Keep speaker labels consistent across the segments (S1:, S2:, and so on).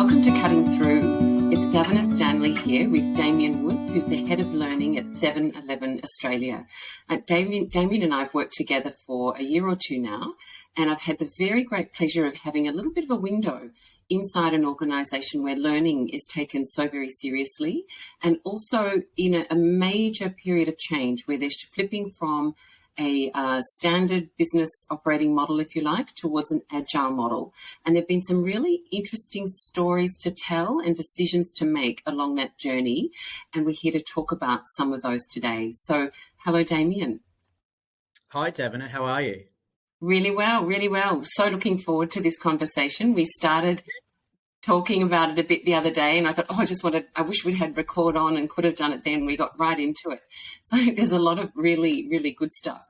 S1: Welcome to Cutting Through. It's Davina Stanley here with Damien Woods, who's the Head of Learning at 7-Eleven Australia. Damien and I have worked together for a year or two now, and I've had the very great pleasure of having a little bit of a window inside an organisation where learning is taken so very seriously, and also in a major period of change where they're flipping from a standard business operating model, if you like, towards an agile model. And there have been some really interesting stories to tell and decisions to make along that journey. And we're here to talk about some of those today. So, hello, Damien.
S2: Hi, Davina. How are you?
S1: Really well, really well. So looking forward to this conversation. We started talking about it a bit the other day, and I thought, I wish we'd had record on and could have done it then. We got right into it. So there's a lot of really, really good stuff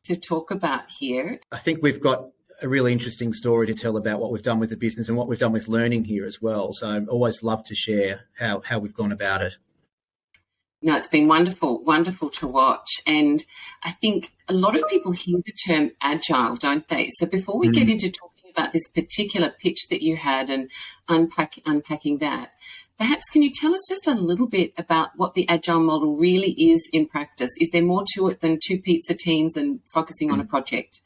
S1: to talk about here.
S2: I think we've got a really interesting story to tell about what we've done with the business and what we've done with learning here as well. So I always love to share how we've gone about it.
S1: No, it's been wonderful, wonderful to watch. And I think a lot of people hear the term agile, don't they? So before we get into talking about this particular pitch that you had and unpacking that, perhaps can you tell us just a little bit about what the agile model really is in practice? Is there more to it than two pizza teams and focusing on a project?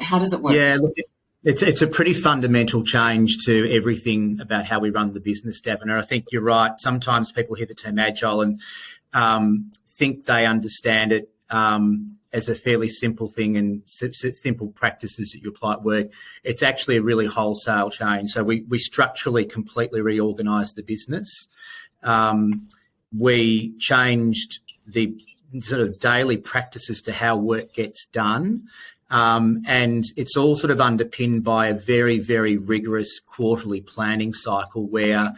S1: How does it work?
S2: Yeah, look, it's a pretty fundamental change to everything about how we run the business, Davina. I think you're right. Sometimes people hear the term agile and think they understand it as a fairly simple thing and simple practices that you apply at work. It's actually a really wholesale change. So we structurally completely reorganised the business. We changed the sort of daily practices to how work gets done. And it's all sort of underpinned by a very, very rigorous quarterly planning cycle where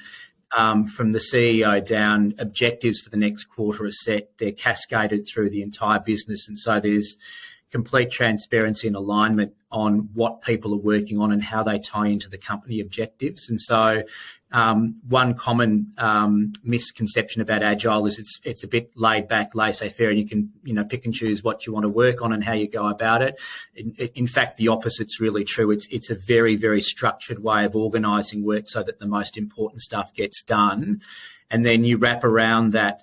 S2: from the CEO down, objectives for the next quarter are set. They're cascaded through the entire business. And so there's complete transparency and alignment on what people are working on and how they tie into the company objectives. And so one common misconception about Agile is it's a bit laid back, laissez-faire, and you can pick and choose what you want to work on and how you go about it. In fact, the opposite's really true. It's a very, very structured way of organising work so that the most important stuff gets done. And then you wrap around that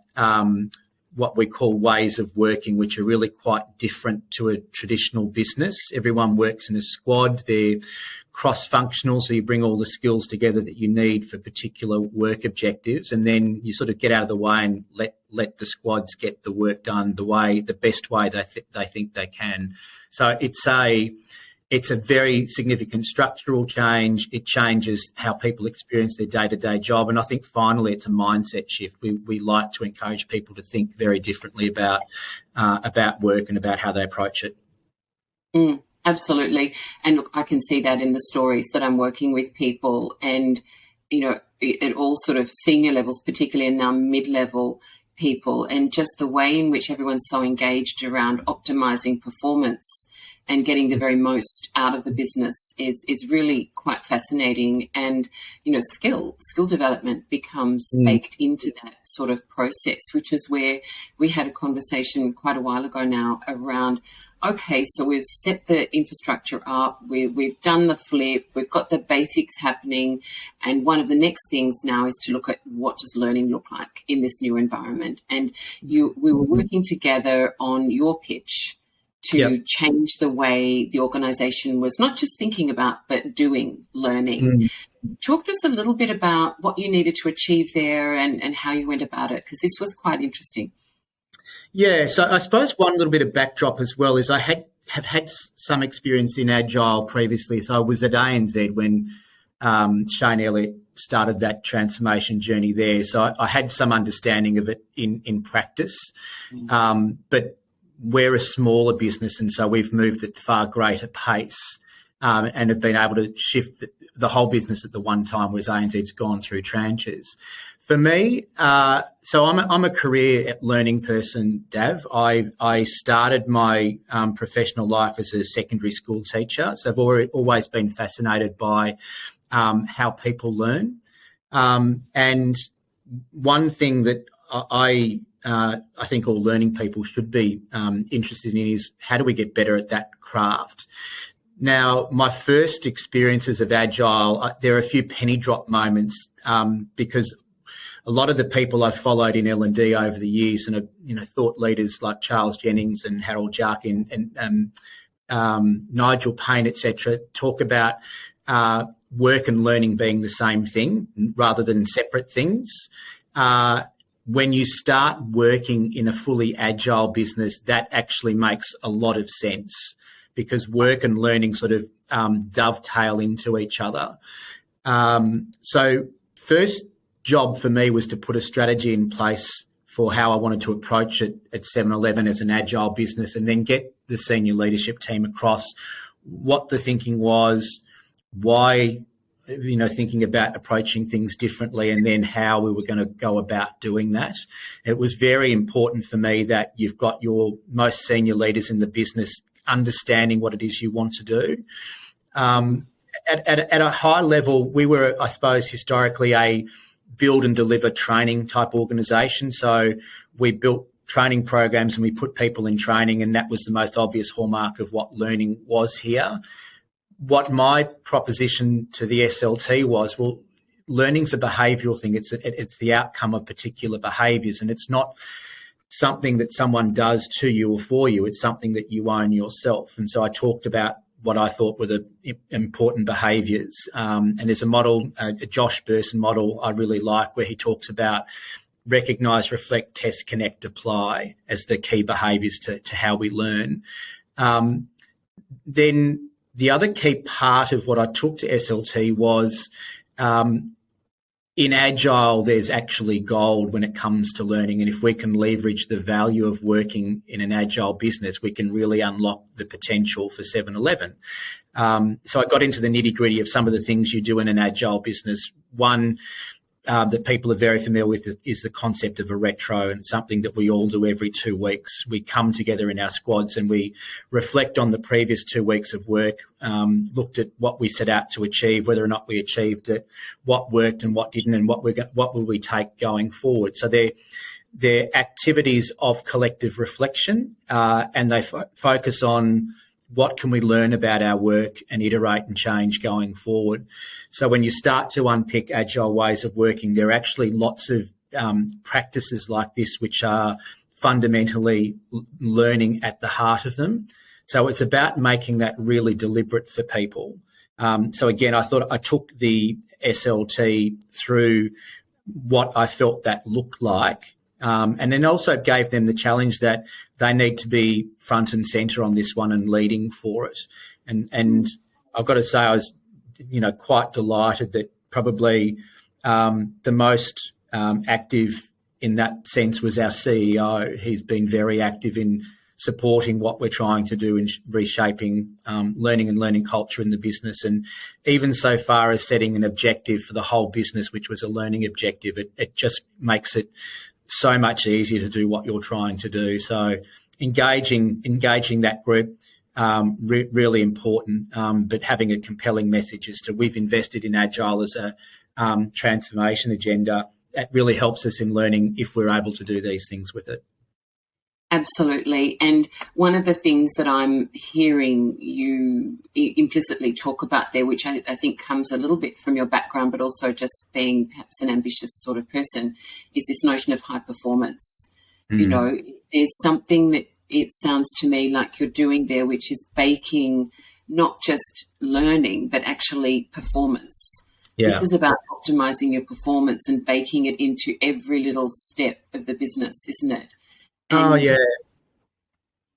S2: what we call ways of working, which are really quite different to a traditional business. Everyone works in a squad. They're cross-functional, so you bring all the skills together that you need for particular work objectives, and then you sort of get out of the way and let the squads get the work done the best way they think they can. So it's a very significant structural change. It changes how people experience their day-to-day job. And I think finally it's a mindset shift. We like to encourage people to think very differently about work and about how they approach it.
S1: Absolutely. And look, I can see that in the stories that I'm working with people and, at all sort of senior levels, particularly and now mid-level people, and just the way in which everyone's so engaged around optimizing performance and getting the very most out of the business is really quite fascinating. And, skill development becomes baked into that sort of process, which is where we had a conversation quite a while ago now around, okay, so we've set the infrastructure up, we've done the flip, we've got the basics happening, and one of the next things now is to look at what does learning look like in this new environment. And we were working together on your pitch to change the way the organisation was not just thinking about, but doing learning. Talk to us a little bit about what you needed to achieve there and how you went about it, because this was quite interesting.
S2: Yeah, so I suppose one little bit of backdrop as well is I have had some experience in Agile previously. So I was at ANZ when Shane Elliott started that transformation journey there. So I had some understanding of it in practice, but we're a smaller business, and so we've moved at far greater pace and have been able to shift the whole business at the one time, whereas ANZ's gone through tranches. For me, so I'm a career learning person, Dav. I started my professional life as a secondary school teacher, so I've always been fascinated by how people learn. And one thing that I think all learning people should be interested in is how do we get better at that craft. Now, my first experiences of Agile, there are a few penny drop moments because a lot of the people I've followed in L&D over the years, and thought leaders like Charles Jennings and Harold Jarkin and Nigel Payne, etc., talk about work and learning being the same thing rather than separate things. When you start working in a fully agile business, that actually makes a lot of sense because work and learning sort of dovetail into each other. So first job for me was to put a strategy in place for how I wanted to approach it at 7-Eleven as an agile business, and then get the senior leadership team across what the thinking was, why, thinking about approaching things differently, and then how we were going to go about doing that. It was very important for me that you've got your most senior leaders in the business understanding what it is you want to do. At a high level, we were, I suppose, historically a build and deliver training type organisation. So we built training programs and we put people in training, and that was the most obvious hallmark of what learning was here. What my proposition to the SLT was, well, learning's a behavioural thing. It's the outcome of particular behaviours, and it's not something that someone does to you or for you. It's something that you own yourself. And so I talked about what I thought were the important behaviours. And there's a model, a Josh Burson model I really like, where he talks about recognise, reflect, test, connect, apply as the key behaviours to how we learn. Then the other key part of what I took to SLT was in Agile, there's actually gold when it comes to learning. And if we can leverage the value of working in an Agile business, we can really unlock the potential for 7-Eleven. So I got into the nitty-gritty of some of the things you do in an Agile business. One that people are very familiar with is the concept of a retro, and it's something that we all do every 2 weeks. We come together in our squads and we reflect on the previous 2 weeks of work, looked at what we set out to achieve, whether or not we achieved it, what worked and what didn't, and what will we take going forward. So they're activities of collective reflection, and they focus on what can we learn about our work and iterate and change going forward. So when you start to unpick agile ways of working, there are actually lots of practices like this which are fundamentally learning at the heart of them. So it's about making that really deliberate for people. So again, I thought I took the SLT through what I felt that looked like. And then also gave them the challenge that they need to be front and centre on this one and leading for it. And I've got to say I was, quite delighted that probably the most active in that sense was our CEO. He's been very active in supporting what we're trying to do in reshaping learning and learning culture in the business, and even so far as setting an objective for the whole business, which was a learning objective. It just makes it so much easier to do what you're trying to do. So engaging that group, really important, but having a compelling message as to we've invested in Agile as a transformation agenda. That really helps us in learning if we're able to do these things with it.
S1: Absolutely. And one of the things that I'm hearing you implicitly talk about there, which I think comes a little bit from your background, but also just being perhaps an ambitious sort of person, is this notion of high performance. There's something that it sounds to me like you're doing there, which is baking not just learning, but actually performance. Yeah. This is about optimizing your performance and baking it into every little step of the business, isn't it?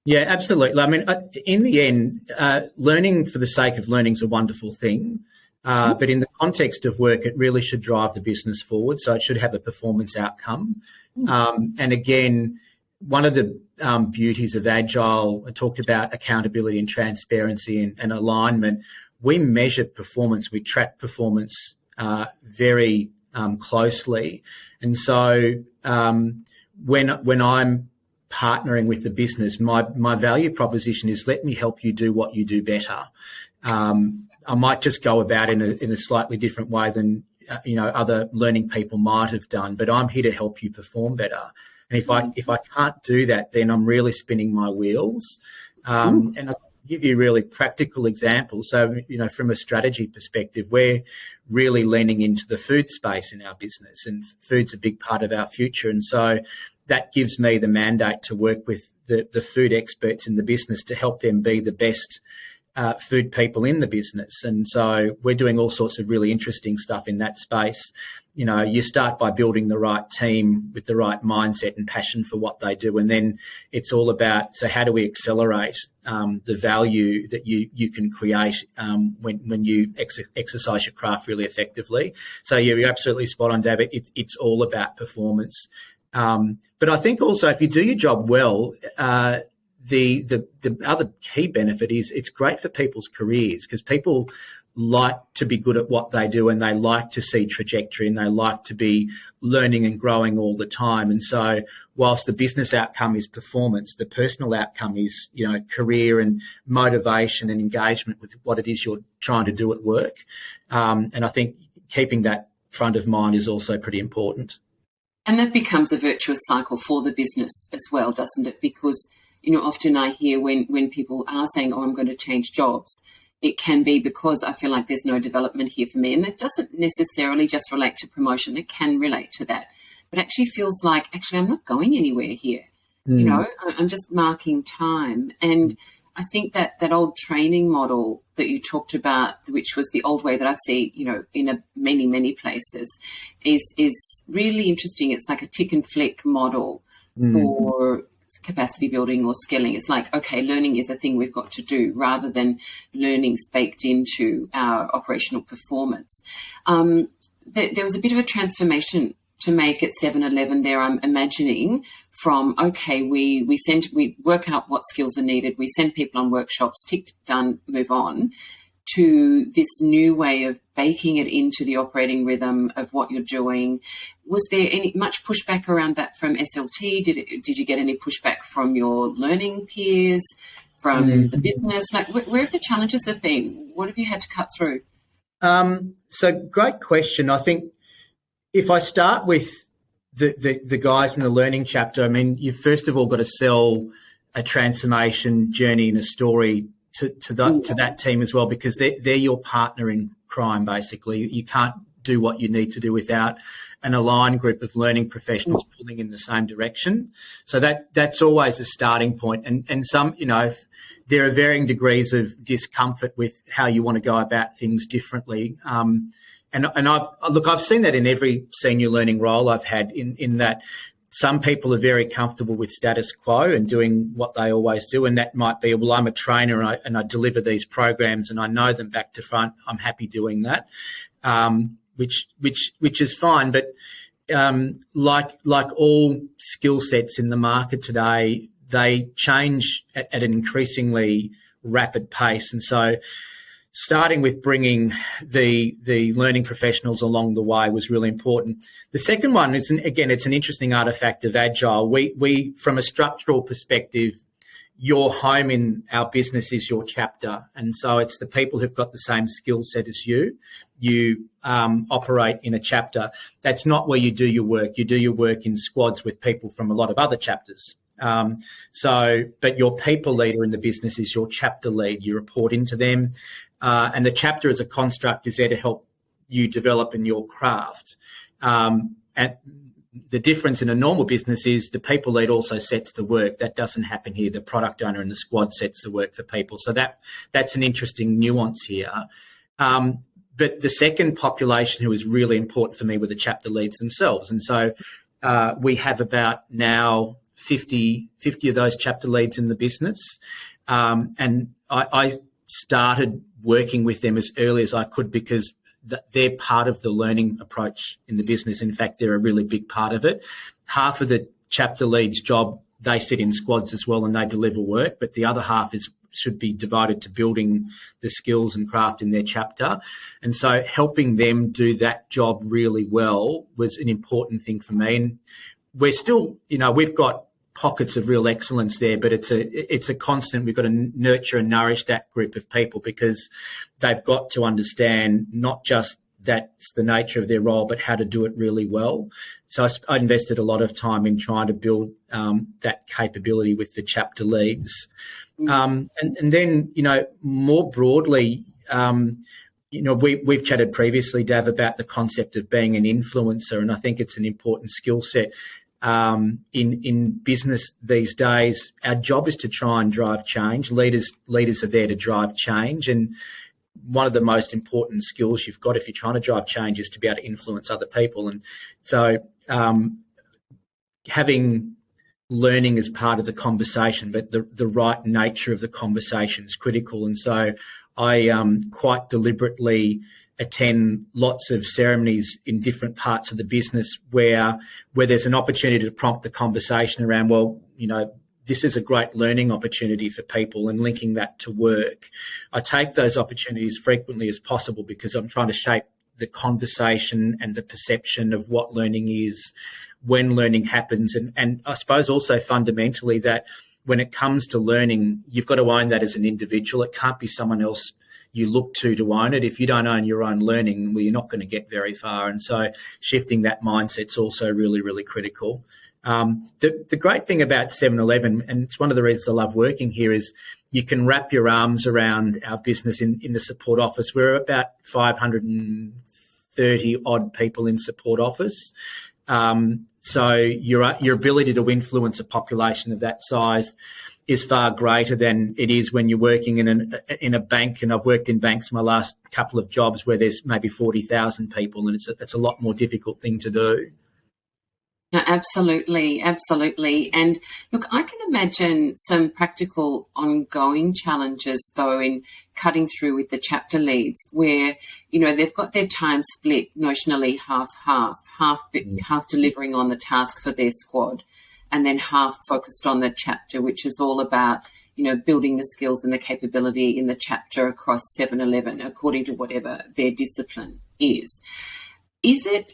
S2: Yeah, absolutely. I mean, in the end, learning for the sake of learning is a wonderful thing, but in the context of work, it really should drive the business forward. So it should have a performance outcome. And again, one of the beauties of Agile, I talked about accountability and transparency and alignment. We measure performance, we track performance very closely, and so when I'm partnering with the business, my value proposition is let me help you do what you do better. I might just go about in a slightly different way than other learning people might have done, but I'm here to help you perform better. And if I can't do that, then I'm really spinning my wheels. And give you really practical examples. So, from a strategy perspective, we're really leaning into the food space in our business, and food's a big part of our future. And so that gives me the mandate to work with the food experts in the business to help them be the best food people in the business. And so we're doing all sorts of really interesting stuff in that space. You start by building the right team with the right mindset and passion for what they do. And then it's all about, so how do we accelerate the value that you can create when you exercise your craft really effectively. So yeah, you're absolutely spot on, David. It's all about performance. But I think also if you do your job well, the other key benefit is it's great for people's careers, because people like to be good at what they do, and they like to see trajectory, and they like to be learning and growing all the time. And so whilst the business outcome is performance, the personal outcome is, career and motivation and engagement with what it is you're trying to do at work. And I think keeping that front of mind is also pretty important.
S1: And that becomes a virtuous cycle for the business as well, doesn't it? Because, often I hear when people are saying, oh, I'm going to change jobs, it can be because I feel like there's no development here for me. And that doesn't necessarily just relate to promotion. It can relate to that. But actually feels like, I'm not going anywhere here. I'm just marking time. And I think that old training model that you talked about, which was the old way that I see, in many, many places, is really interesting. It's like a tick and flick model for capacity building or skilling. It's like, okay, learning is a thing we've got to do, rather than learning's baked into our operational performance. There was a bit of a transformation to make at 7-Eleven there, I'm imagining, from, okay, we work out what skills are needed, we send people on workshops, tick, done, move on, to this new way of baking it into the operating rhythm of what you're doing. Was there much pushback around that from SLT? Did you get any pushback from your learning peers, from the business? Like, where have the challenges have been? What have you had to cut through?
S2: So great question. I think if I start with the guys in the learning chapter, you first of all got to sell a transformation journey and a story to that team as well, because they're your partner in crime, basically. You can't do what you need to do without an aligned group of learning professionals pulling in the same direction. So that's always a starting point. And some, there are varying degrees of discomfort with how you want to go about things differently. And I've seen that in every senior learning role I've had, in that some people are very comfortable with status quo and doing what they always do. And that might be, well, I'm a trainer and I deliver these programs and I know them back to front. I'm happy doing that, which is fine. But like all skill sets in the market today, they change at an increasingly rapid pace. And so starting with bringing the learning professionals along the way was really important. The second one is, again, it's an interesting artifact of Agile. We from a structural perspective, your home in our business is your chapter. And so it's the people who've got the same skill set as you. You operate in a chapter. That's not where you do your work. You do your work in squads with people from a lot of other chapters. But your people leader in the business is your chapter lead. You report into them. And the chapter as a construct is there to help you develop in your craft. And the difference in a normal business is the people lead also sets the work. That doesn't happen here. The product owner and the squad sets the work for people. So that's an interesting nuance here. But the second population who is really important for me were the chapter leads themselves. And so we have about now 50 of those chapter leads in the business. And I started working with them as early as I could, because they're part of the learning approach in the business. In fact, they're a really big part of it. Half of the chapter lead's job, they sit in squads as well and they deliver work, but the other half should be divided to building the skills and craft in their chapter. And so helping them do that job really well was an important thing for me. And we're still, we've got pockets of real excellence there, but it's a constant. We've got to nurture and nourish that group of people, because they've got to understand not just that's the nature of their role, but how to do it really well. So I invested a lot of time in trying to build that capability with the chapter leads. And then, more broadly, we've chatted previously, Dav, about the concept of being an influencer, and I think it's an important skill set in business these days. Our job is to try and drive change. Leaders are there to drive change, and one of the most important skills you've got if you're trying to drive change is to be able to influence other people. And so having learning as part of the conversation, but the right nature of the conversation is critical. And so I quite deliberately attend lots of ceremonies in different parts of the business where there's an opportunity to prompt the conversation around, this is a great learning opportunity for people, and linking that to work. I take those opportunities frequently as possible because I'm trying to shape the conversation and the perception of what learning is, when learning happens. And I suppose also fundamentally that when it comes to learning, you've got to own that as an individual. It can't be someone else you look to own it. If you don't own your own learning, well, you're not going to get very far. And so shifting that mindset's also really, really critical. The great thing about 7-Eleven, and it's one of the reasons I love working here, is you can wrap your arms around our business in the support office. We're about 530 odd people in support office. So your ability to influence a population of that size is far greater than it is when you're working in a bank. And I've worked in banks my last couple of jobs where there's maybe 40,000 people, and it's a lot more difficult thing to do.
S1: No, absolutely. And look, I can imagine some practical ongoing challenges, though, in cutting through with the chapter leads where, they've got their time split notionally half delivering on the task for their squad, and then half focused on the chapter, which is all about, building the skills and the capability in the chapter across 7-Eleven, according to whatever their discipline is. Is it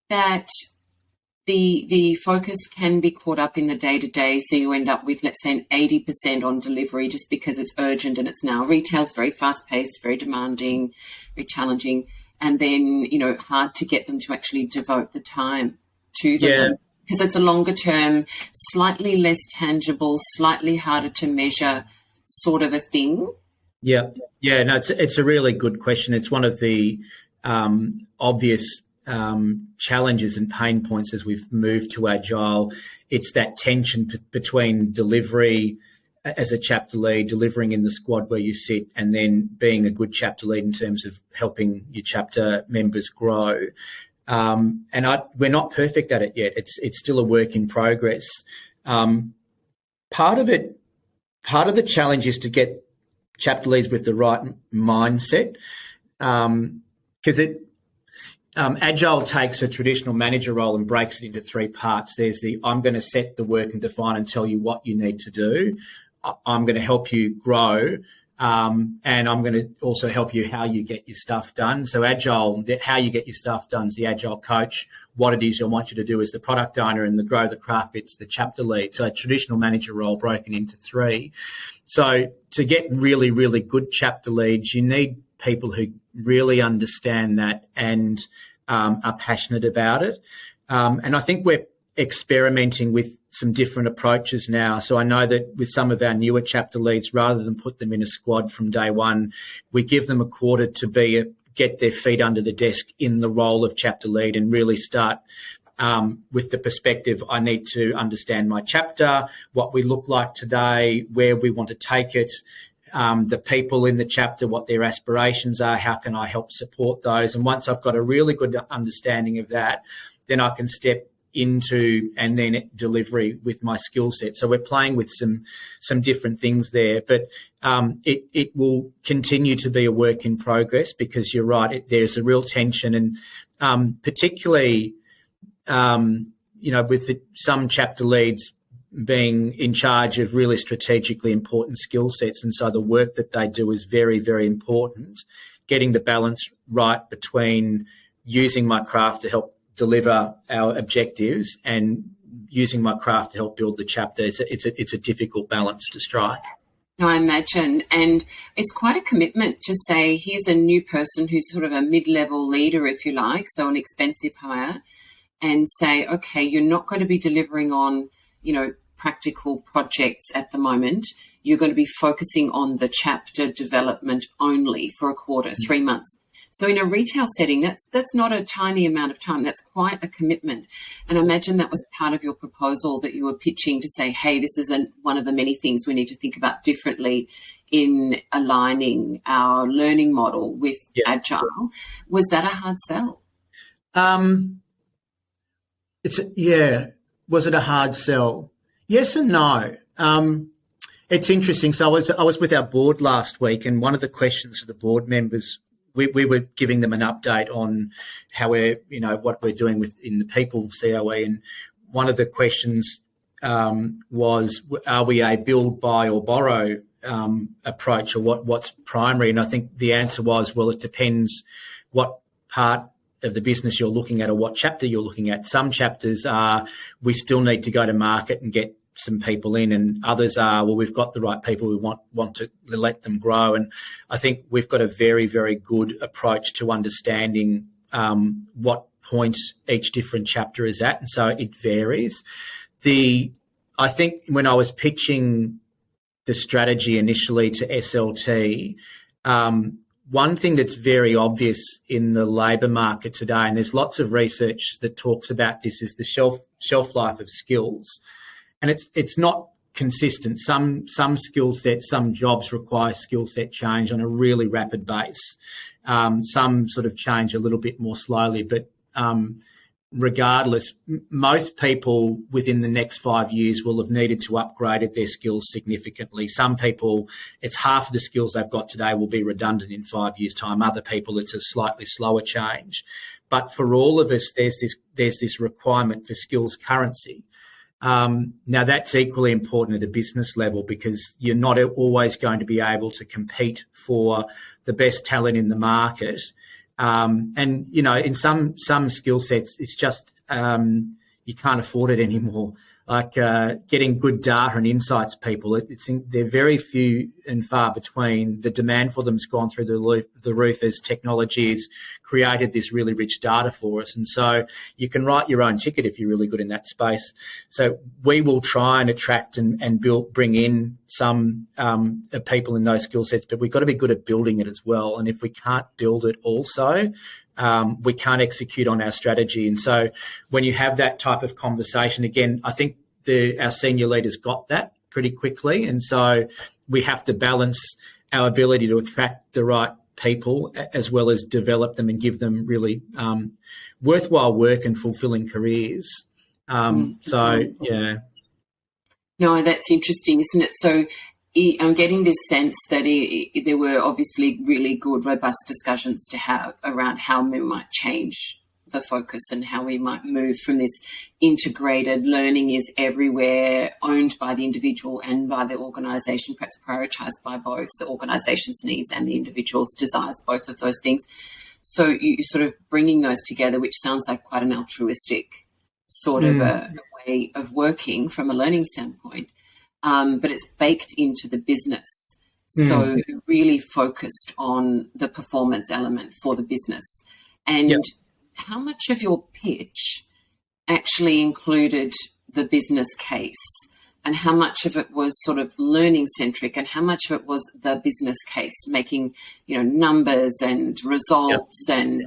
S1: that the focus can be caught up in the day-to-day, so you end up with, let's say, an 80% on delivery just because it's urgent and it's now retail's very fast-paced, very demanding, very challenging, and then, hard to get them to actually devote the time to them?
S2: Yeah.
S1: Because it's a longer-term, slightly less tangible, slightly harder to measure sort of a thing?
S2: Yeah. No, it's a really good question. It's one of the obvious challenges and pain points as we've moved to Agile. It's that tension between delivery as a chapter lead, delivering in the squad where you sit, and then being a good chapter lead in terms of helping your chapter members grow. We're not perfect at it yet. It's still a work in progress. Part of the challenge is to get chapter leads with the right mindset, because Agile takes a traditional manager role and breaks it into three parts. There's I'm going to set the work and define and tell you what you need to do. I'm going to help you grow, and I'm going to also help you how you get your stuff done. So Agile, how you get your stuff done is the Agile coach. What it is I want you to do is the product owner, and the grow the craft bit's the chapter lead. So a traditional manager role broken into three. So to get really, really good chapter leads, you need people who really understand that and are passionate about it. And I think we're experimenting with some different approaches now. So I know that with some of our newer chapter leads, rather than put them in a squad from day one, we give them a quarter to get their feet under the desk in the role of chapter lead, and really start with the perspective, I need to understand my chapter, what we look like today, where we want to take it, the people in the chapter, what their aspirations are, how can I help support those. And once I've got a really good understanding of that, then I can step into and then delivery with my skill set. So we're playing with some different things there, but it will continue to be a work in progress, because you're right, there's a real tension, and particularly with some chapter leads being in charge of really strategically important skill sets, and so the work that they do is very, very important. Getting the balance right between using my craft to help deliver our objectives and using my craft to help build the chapter, it's a difficult balance to strike.
S1: I imagine, and it's quite a commitment to say, here's a new person who's sort of a mid-level leader, if you like, so an expensive hire, and say, okay, you're not going to be delivering on, practical projects at the moment. you're going to be focusing on the chapter development only for a quarter, 3 months. So in a retail setting, that's not a tiny amount of time. That's quite a commitment. And I imagine that was part of your proposal that you were pitching to say, hey, this is one of the many things we need to think about differently in aligning our learning model with Agile. Was that a hard sell?
S2: Was it a hard sell? Yes and no. It's interesting. So I was with our board last week, and one of the questions for the board members, we were giving them an update on how what we're doing in the people COE, and one of the questions was, are we a build, buy or borrow approach, or what's primary? And I think the answer was, well, it depends what part of the business you're looking at or what chapter you're looking at. Some chapters are, we still need to go to market and get some people in, and others are, well, we've got the right people, we want to let them grow. And I think we've got a very, very good approach to understanding what points each different chapter is at, and so it varies. I think when I was pitching the strategy initially to SLT, one thing that's very obvious in the labour market today, and there's lots of research that talks about this, is the shelf life of skills. And it's not consistent. Some skill sets, some jobs require skill set change on a really rapid pace. Some sort of change a little bit more slowly, but regardless, most people within the next 5 years will have needed to upgrade their skills significantly. Some people, it's half of the skills they've got today will be redundant in 5 years' time. Other people, it's a slightly slower change. But for all of us, there's this requirement for skills currency. Now, that's equally important at a business level, because you're not always going to be able to compete for the best talent in the market. And, in some skill sets, it's just you can't afford it anymore. Like getting good data and insights people, they're very few and far between. The demand for them's gone through the roof as technology has created this really rich data for us. And so you can write your own ticket if you're really good in that space. So we will try and attract and bring in some people in those skill sets, but we've got to be good at building it as well. And if we can't build it also, we can't execute on our strategy. And so when you have that type of conversation, again, I think our senior leaders got that pretty quickly. And so we have to balance our ability to attract the right people as well as develop them and give them really worthwhile work and fulfilling careers. So, yeah.
S1: No, that's interesting, isn't it? So I'm getting this sense that there were obviously really good, robust discussions to have around how we might change the focus and how we might move from this integrated learning is everywhere, owned by the individual and by the organisation, perhaps prioritised by both the organisation's needs and the individual's desires, both of those things. So you're sort of bringing those together, which sounds like quite an altruistic sort of a way of working from a learning standpoint. But it's baked into the business. So really focused on the performance element for the business. And how much of your pitch actually included the business case, and how much of it was sort of learning centric, and how much of it was the business case making, numbers and results and,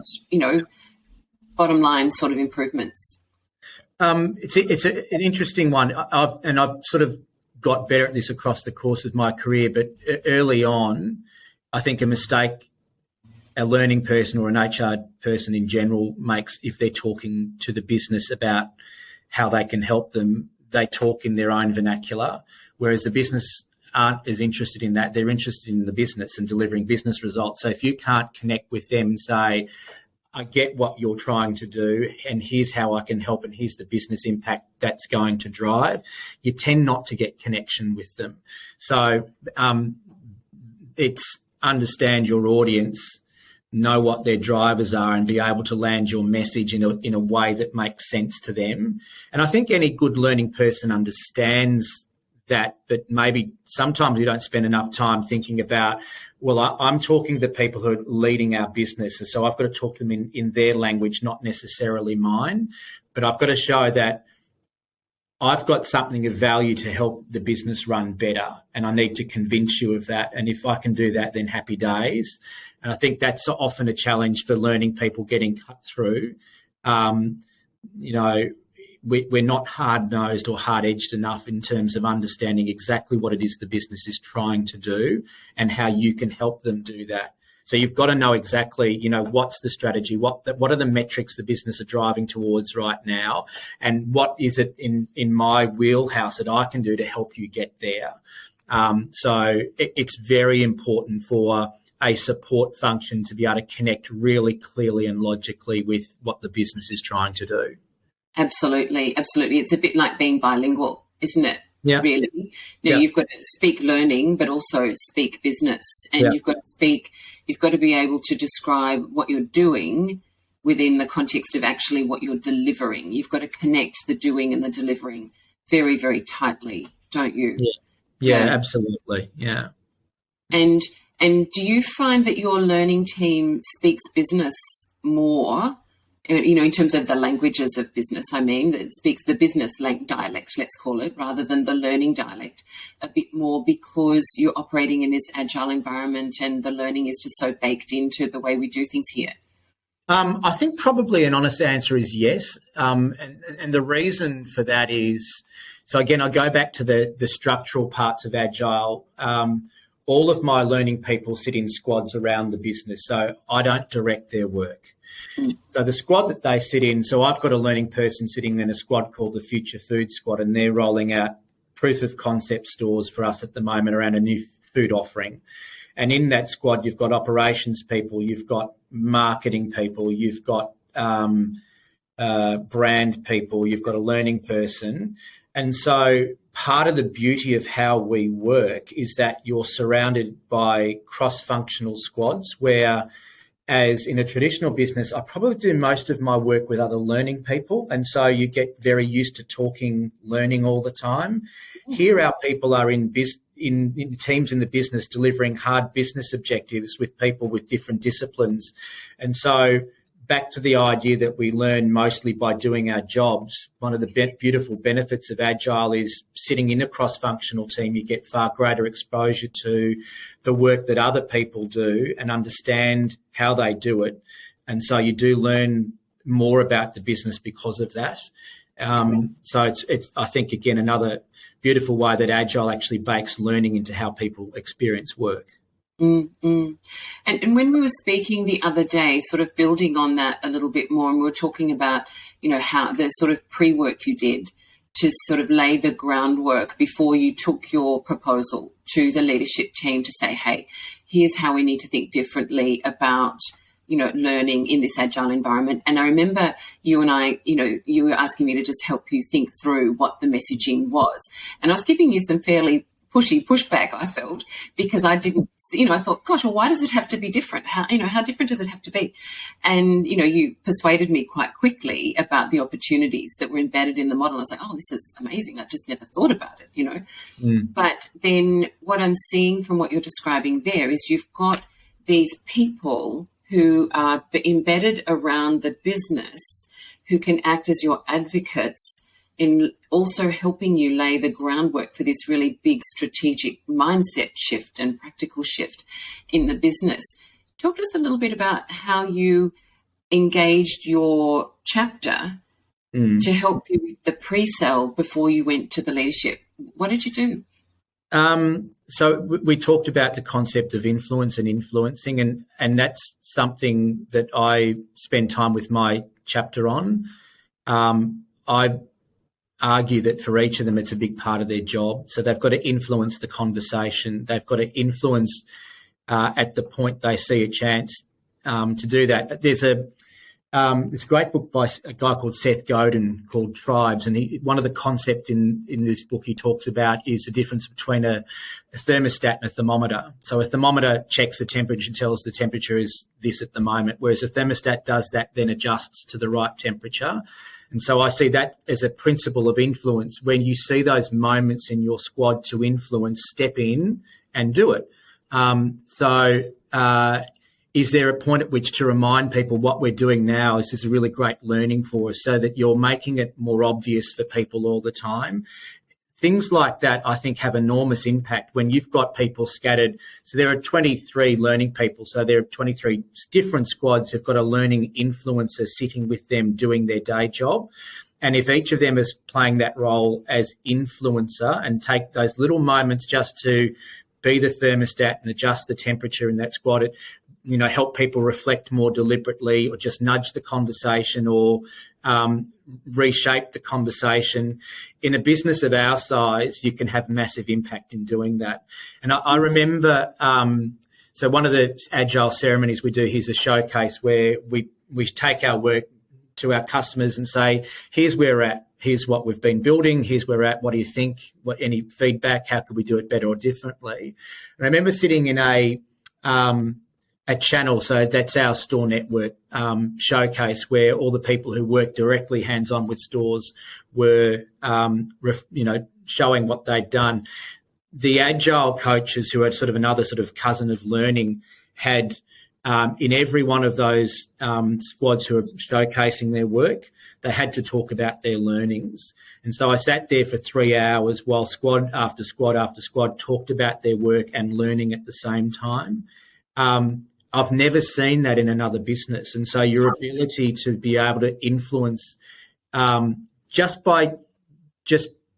S1: bottom line sort of improvements?
S2: It's an interesting one. I've sort of got better at this across the course of my career, but early on, I think a mistake a learning person or an HR person in general makes, if they're talking to the business about how they can help them, they talk in their own vernacular, whereas the business aren't as interested in that. They're interested in the business and delivering business results. So if you can't connect with them and say, I get what you're trying to do and here's how I can help and here's the business impact that's going to drive, you tend not to get connection with them. So it's understand your audience, know what their drivers are and be able to land your message in a way that makes sense to them. And I think any good learning person understands that, but maybe sometimes we don't spend enough time thinking about, well, I'm talking to people who are leading our business, and so I've got to talk to them in their language, not necessarily mine, but I've got to show that I've got something of value to help the business run better, and I need to convince you of that. And if I can do that, then happy days. And I think that's often a challenge for learning people getting cut through. We're not hard-nosed or hard-edged enough in terms of understanding exactly what it is the business is trying to do and how you can help them do that. So you've got to know exactly, what's the strategy, what are the metrics the business are driving towards right now, and what is it in my wheelhouse that I can do to help you get there. So it's very important for a support function to be able to connect really clearly and logically with what the business is trying to do. Absolutely.
S1: It's a bit like being bilingual, isn't it?
S2: Yeah.
S1: Really. You've got to speak learning, but also speak business. And you've got to be able to describe what you're doing within the context of actually what you're delivering. You've got to connect the doing and the delivering very, very tightly, don't you?
S2: Yeah, absolutely. Yeah.
S1: And do you find that your learning team speaks business more, in terms of the languages of business, that speaks the business dialect, let's call it, rather than the learning dialect a bit more because you're operating in this agile environment and the learning is just so baked into the way we do things here?
S2: I think probably an honest answer is yes. And the reason for that is, so again, I go back to the structural parts of Agile. All of my learning people sit in squads around the business, so I don't direct their work. So the squad that they sit in, so I've got a learning person sitting in a squad called the Future Food Squad, and they're rolling out proof of concept stores for us at the moment around a new food offering. And in that squad, you've got operations people, you've got marketing people, you've got brand people, you've got a learning person. And so part of the beauty of how we work is that you're surrounded by cross-functional squads where, as in a traditional business, I probably do most of my work with other learning people. And so you get very used to talking, learning all the time. Here, our people are in teams in the business delivering hard business objectives with people with different disciplines. And so back to the idea that we learn mostly by doing our jobs, one of the beautiful benefits of Agile is sitting in a cross-functional team, you get far greater exposure to the work that other people do and understand how they do it. And so you do learn more about the business because of that. So it's I think, again, another beautiful way that Agile actually bakes learning into how people experience work.
S1: And when we were speaking the other day, sort of building on that a little bit more, and we were talking about, how the sort of pre-work you did to sort of lay the groundwork before you took your proposal to the leadership team to say, hey, here's how we need to think differently about, learning in this agile environment. And I remember you and I, you were asking me to just help you think through what the messaging was. And I was giving you some fairly pushback, I felt, because I didn't, I thought, gosh, well, why does it have to be different? How different does it have to be? And, you persuaded me quite quickly about the opportunities that were embedded in the model. I was like, oh, this is amazing. I just never thought about it, But then what I'm seeing from what you're describing there is you've got these people who are embedded around the business who can act as your advocates in also helping you lay the groundwork for this really big strategic mindset shift and practical shift in the business. Talk to us a little bit about how you engaged your chapter to help you with the pre-sale before you went to the leadership. What did you do?
S2: So we talked about the concept of influence and influencing, and that's something that I spend time with my chapter on. I argue that for each of them, it's a big part of their job. So they've got to influence the conversation. They've got to influence at the point they see a chance to do that. There's a great book by a guy called Seth Godin called Tribes, and one of the concepts in this book he talks about is the difference between a thermostat and a thermometer. So a thermometer checks the temperature and tells the temperature is this at the moment, whereas a thermostat does that, then adjusts to the right temperature. And so I see that as a principle of influence. When you see those moments in your squad to influence, step in and do it. is there a point at which to remind people what we're doing now is a really great learning for us, so that you're making it more obvious for people all the time? Things like that, I think, have enormous impact when you've got people scattered. So there are 23 learning people. So there are 23 different squads who've got a learning influencer sitting with them doing their day job. And if each of them is playing that role as influencer and take those little moments just to be the thermostat and adjust the temperature in that squad, it, help people reflect more deliberately, or just nudge the conversation, or reshape the conversation. In a business of our size, you can have massive impact in doing that. And I remember, so one of the Agile ceremonies we do, here's a showcase where we take our work to our customers and say, here's where we're at, here's what we've been building, here's where we're at, what do you think, any feedback, how could we do it better or differently? And I remember sitting in a channel, so that's our store network showcase, where all the people who work directly hands-on with stores were, showing what they'd done. The Agile coaches, who are sort of another sort of cousin of learning, had in every one of those squads who are showcasing their work, they had to talk about their learnings. And so I sat there for 3 hours while squad after squad after squad talked about their work and learning at the same time. I've never seen that in another business. And so your ability to be able to influence just by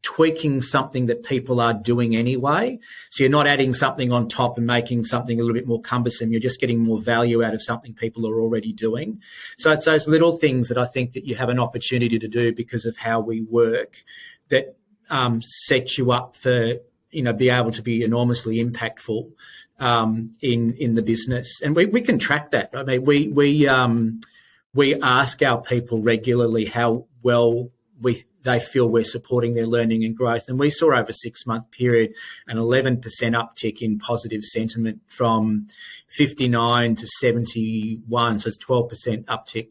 S2: tweaking something that people are doing anyway. So you're not adding something on top and making something a little bit more cumbersome. You're just getting more value out of something people are already doing. So it's those little things that I think that you have an opportunity to do because of how we work that sets you up for, be able to be enormously impactful in the business. And we can track that. I mean, we ask our people regularly how well they feel we're supporting their learning and growth. And we saw over a 6-month period an 11% uptick in positive sentiment from 59 to 71. So it's 12% uptick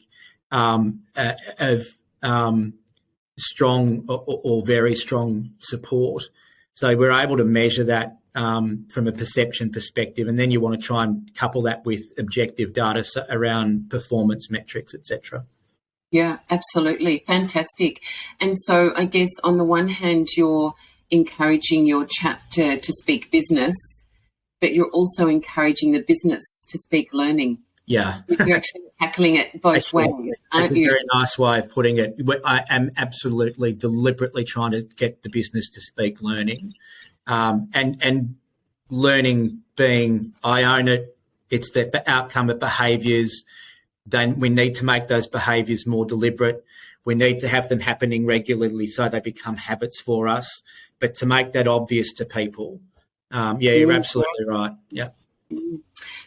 S2: of strong or very strong support. So we're able to measure that from a perception perspective. And then you want to try and couple that with objective data around performance metrics, etc.
S1: Yeah, absolutely. Fantastic. And so I guess on the one hand, you're encouraging your chapter to speak business, but you're also encouraging the business to speak learning.
S2: Yeah.
S1: You're actually tackling it both ways, aren't you?
S2: That's a very nice way of putting it. I am absolutely deliberately trying to get the business to speak learning. And learning being, I own it, it's the outcome of behaviours. Then we need to make those behaviours more deliberate. We need to have them happening regularly so they become habits for us. But to make that obvious to people, you're absolutely right. Yeah.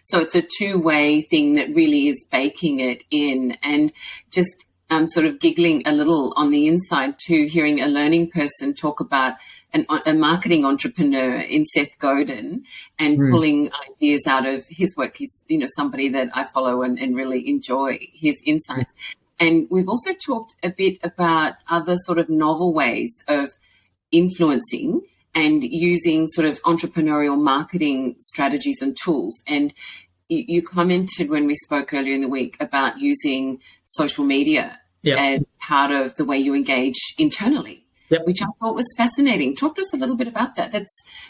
S1: So it's a two-way thing that really is baking it in, and just sort of giggling a little on the inside too, hearing a learning person talk about a marketing entrepreneur in Seth Godin and pulling ideas out of his work. He's, somebody that I follow and really enjoy his insights. And we've also talked a bit about other sort of novel ways of influencing and using sort of entrepreneurial marketing strategies and tools. And you commented when we spoke earlier in the week about using social media as part of the way you engage internally. Which I thought was fascinating. Talk to us a little bit about that.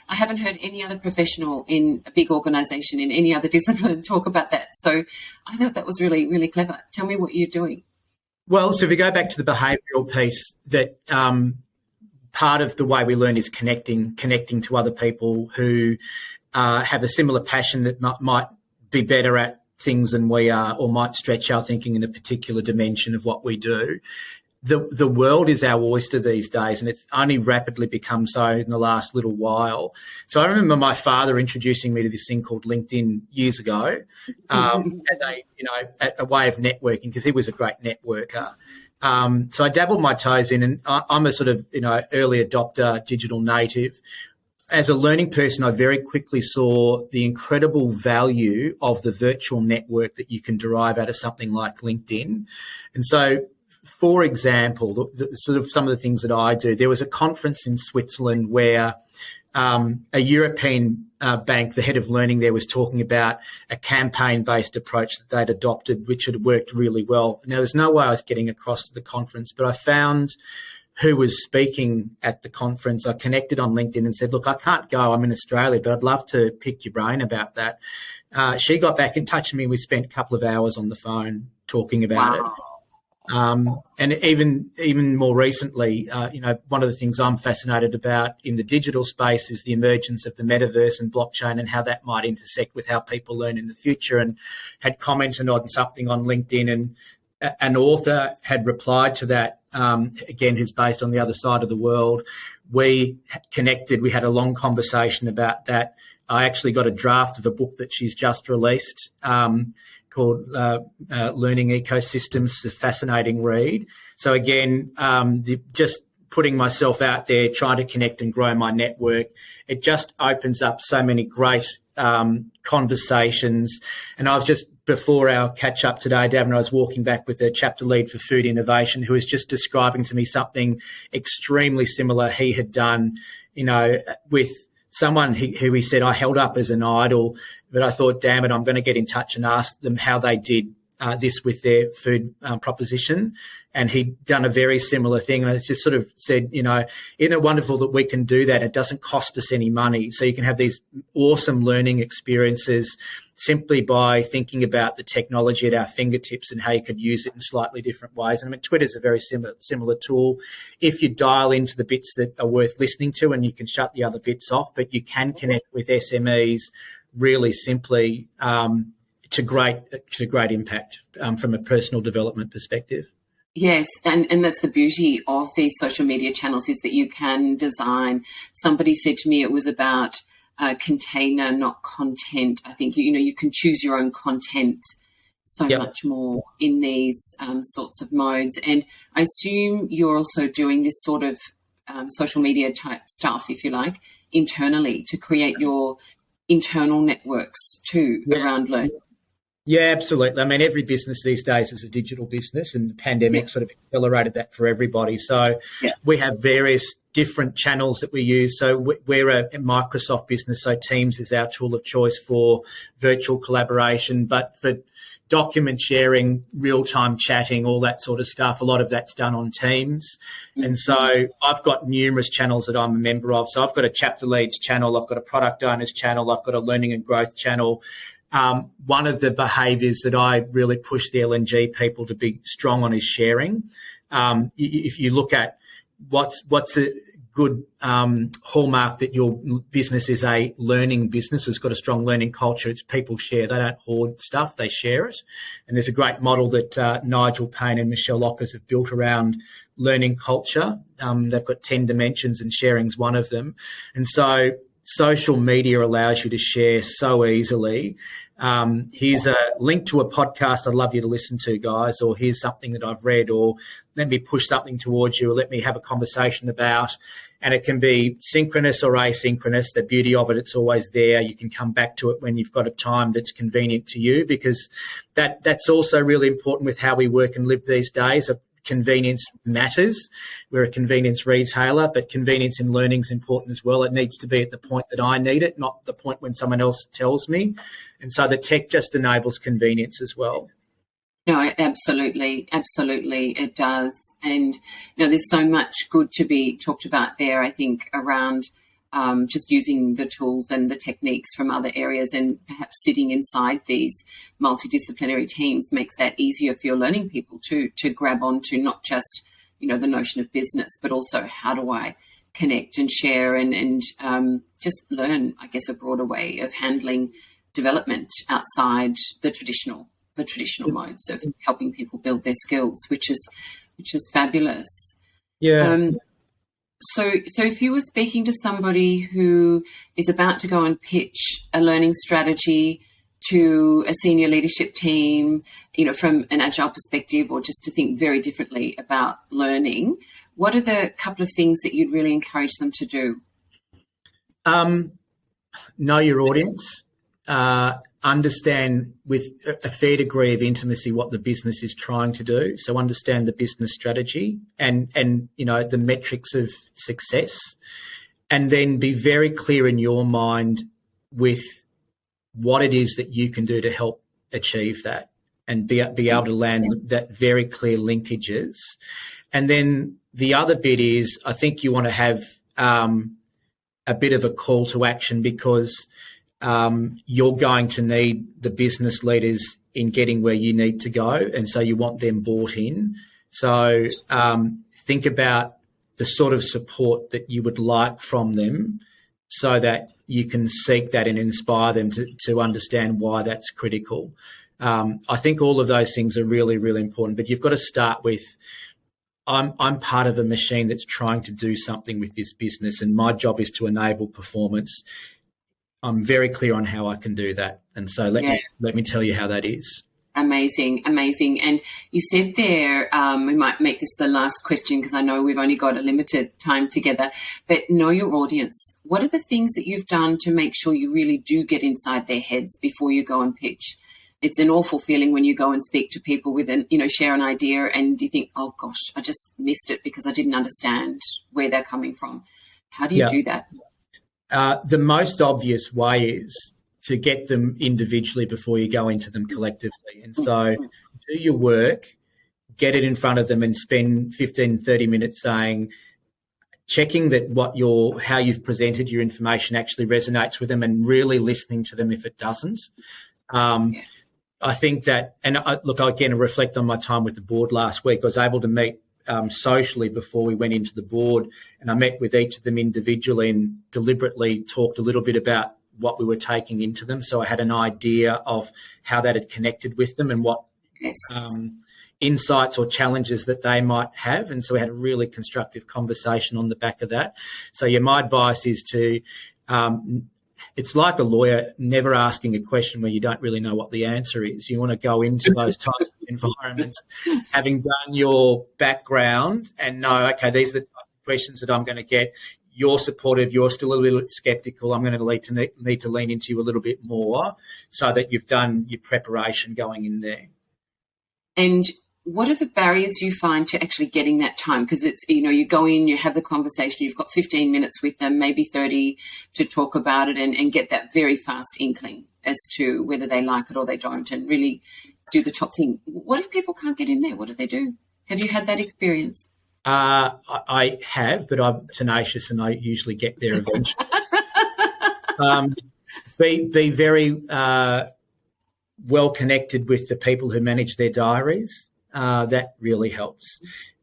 S1: I haven't heard any other professional in a big organisation in any other discipline talk about that. So I thought that was really, really clever. Tell me what you're doing.
S2: Well, so if we go back to the behavioural piece, that part of the way we learn is connecting to other people who have a similar passion that might be better at things than we are, or might stretch our thinking in a particular dimension of what we do. The world is our oyster these days, and it's only rapidly become so in the last little while. So I remember my father introducing me to this thing called LinkedIn years ago as a way of networking, because he was a great networker. So I dabbled my toes in, and I'm a sort of early adopter, digital native. As a learning person, I very quickly saw the incredible value of the virtual network that you can derive out of something like LinkedIn. And so, for example, sort of some of the things that I do, there was a conference in Switzerland where a European bank, the head of learning there was talking about a campaign-based approach that they'd adopted, which had worked really well. Now, there's no way I was getting across to the conference, but I found who was speaking at the conference. I connected on LinkedIn and said, look, I can't go. I'm in Australia, but I'd love to pick your brain about that. She got back in touch with me. We spent a couple of hours on the phone talking about it. And even more recently, one of the things I'm fascinated about in the digital space is the emergence of the metaverse and blockchain and how that might intersect with how people learn in the future, and had commented on something on LinkedIn, and an author had replied to that, again, who's based on the other side of the world. We connected. We had a long conversation about that. I actually got a draft of a book that she's just released, called Learning Ecosystems. It's a fascinating read. So again, just putting myself out there, trying to connect and grow my network, it just opens up so many great conversations. And I was just, before our catch up today, Damien, I was walking back with a chapter lead for food innovation who was just describing to me something extremely similar he had done, with someone who he said I held up as an idol, but I thought, damn it, I'm going to get in touch and ask them how they did this with their food proposition. And he'd done a very similar thing. And I just sort of said, isn't it wonderful that we can do that? It doesn't cost us any money. So you can have these awesome learning experiences simply by thinking about the technology at our fingertips and how you could use it in slightly different ways. And I mean, Twitter's a very similar tool if you dial into the bits that are worth listening to, and you can shut the other bits off, but you can connect with SMEs really simply to great impact from a personal development perspective.
S1: Yes, and that's the beauty of these social media channels, is that you can design. Somebody said to me it was about container, not content. I think, you can choose your own content so much more in these sorts of modes. And I assume you're also doing this sort of social media type stuff, if you like, internally to create your internal networks too around learning.
S2: Yeah, absolutely. I mean, every business these days is a digital business, and the pandemic sort of accelerated that for everybody. So we have various different channels that we use. So we're a Microsoft business, so Teams is our tool of choice for virtual collaboration, but for document sharing, real-time chatting, all that sort of stuff, a lot of that's done on Teams. And so I've got numerous channels that I'm a member of. So I've got a chapter leads channel, I've got a product owners channel, I've got a learning and growth channel. One of the behaviours that I really push the LNG people to be strong on is sharing. If you look at what's a good hallmark that your business is a learning business, it's got a strong learning culture, it's people share. They don't hoard stuff, they share it. And there's a great model that Nigel Payne and Michelle Lockers have built around learning culture. They've got 10 dimensions and sharing's one of them. And so social media allows you to share so easily. Here's a link to a podcast I'd love you to listen to, guys, or here's something that I've read, or let me push something towards you, or let me have a conversation about. And it can be synchronous or asynchronous. The beauty of it, it's always there. You can come back to it when you've got a time that's convenient to you, because that's also really important with how we work and live these days. Convenience matters. We're a convenience retailer, but convenience in learning is important as well. It needs to be at the point that I need it, not the point when someone else tells me. And so the tech just enables convenience as well.
S1: No, absolutely it does. And there's so much good to be talked about there, I think, around just using the tools and the techniques from other areas, and perhaps sitting inside these multidisciplinary teams makes that easier for your learning people to grab onto not just, the notion of business, but also how do I connect and share and just learn, I guess, a broader way of handling development outside the traditional modes of helping people build their skills, which is fabulous.
S2: Yeah.
S1: So if you were speaking to somebody who is about to go and pitch a learning strategy to a senior leadership team, from an agile perspective, or just to think very differently about learning, what are the couple of things that you'd really encourage them to do?
S2: Know your audience. Understand with a fair degree of intimacy what the business is trying to do. So understand the business strategy and the metrics of success. and then be very clear in your mind with what it is that you can do to help achieve that, and be able to land that very clear linkages. And then the other bit is, I think you want to have a bit of a call to action, because you're going to need the business leaders in getting where you need to go, and so you want them bought in. So think about the sort of support that you would like from them, so that you can seek that and inspire them to understand why that's critical. I think all of those things are really, really important, but you've got to start with, I'm part of a machine that's trying to do something with this business, and my job is to enable performance. I'm very clear on how I can do that. And so let me tell you how that is.
S1: Amazing. And you said there, we might make this the last question because I know we've only got a limited time together, but know your audience. What are the things that you've done to make sure you really do get inside their heads before you go and pitch? It's an awful feeling when you go and speak to people with share an idea and you think, oh gosh, I just missed it because I didn't understand where they're coming from. How do you do that?
S2: The most obvious way is to get them individually before you go into them collectively. And so do your work, get it in front of them, and spend 15, 30 minutes checking that how you've presented your information actually resonates with them, and really listening to them if it doesn't. I think that, and I again reflect on my time with the board last week. I was able to meet socially before we went into the board, and I met with each of them individually and deliberately talked a little bit about what we were taking into them. So I had an idea of how that had connected with them and what insights or challenges that they might have. And so we had a really constructive conversation on the back of that. So my advice is to, it's like a lawyer never asking a question where you don't really know what the answer is. You want to go into those types of environments having done your background and know, okay, these are the types of questions that I'm going to get. You're supportive, you're still a little bit sceptical. I'm going to need to lean into you a little bit more, so that you've done your preparation going in there.
S1: And what are the barriers you find to actually getting that time? Because it's, you go in, you have the conversation, you've got 15 minutes with them, maybe 30 to talk about it and get that very fast inkling as to whether they like it or they don't, and really do the top thing. What if people can't get in there? What do they do? Have you had that experience?
S2: I have, but I'm tenacious and I usually get there eventually. Be very well connected with the people who manage their diaries. That really helps.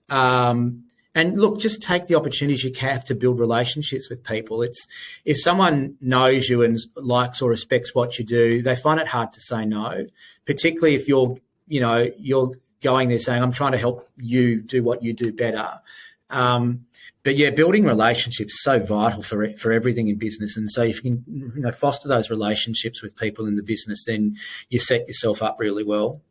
S2: And look, just take the opportunities you have to build relationships with people. It's, if someone knows you and likes or respects what you do, they find it hard to say no, particularly if you're going there saying, I'm trying to help you do what you do better. But building relationships is so vital for everything in business. And so if you can foster those relationships with people in the business, then you set yourself up really well.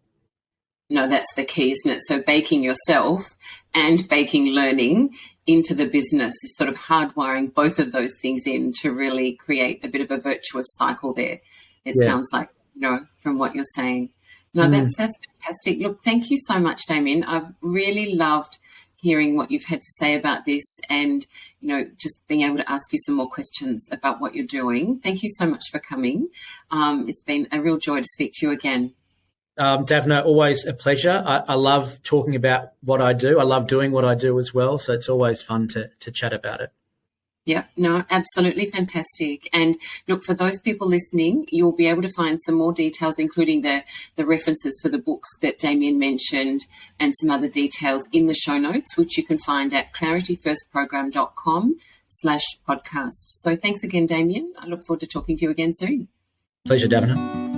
S1: No, that's the key, isn't it? So baking yourself and baking learning into the business is sort of hardwiring both of those things in to really create a bit of a virtuous cycle there. It sounds like, from what you're saying. No, that's fantastic. Look, thank you so much, Damien. I've really loved hearing what you've had to say about this, and, just being able to ask you some more questions about what you're doing. Thank you so much for coming. It's been a real joy to speak to you again.
S2: Davina, always a pleasure. I love talking about what I do. I love doing what I do as well. So it's always fun to chat about it.
S1: Yeah, no, absolutely fantastic. And look, for those people listening, you'll be able to find some more details, including the references for the books that Damien mentioned and some other details in the show notes, which you can find at clarityfirstprogram.com/podcast. So thanks again, Damien. I look forward to talking to you again soon.
S2: Pleasure, Davina.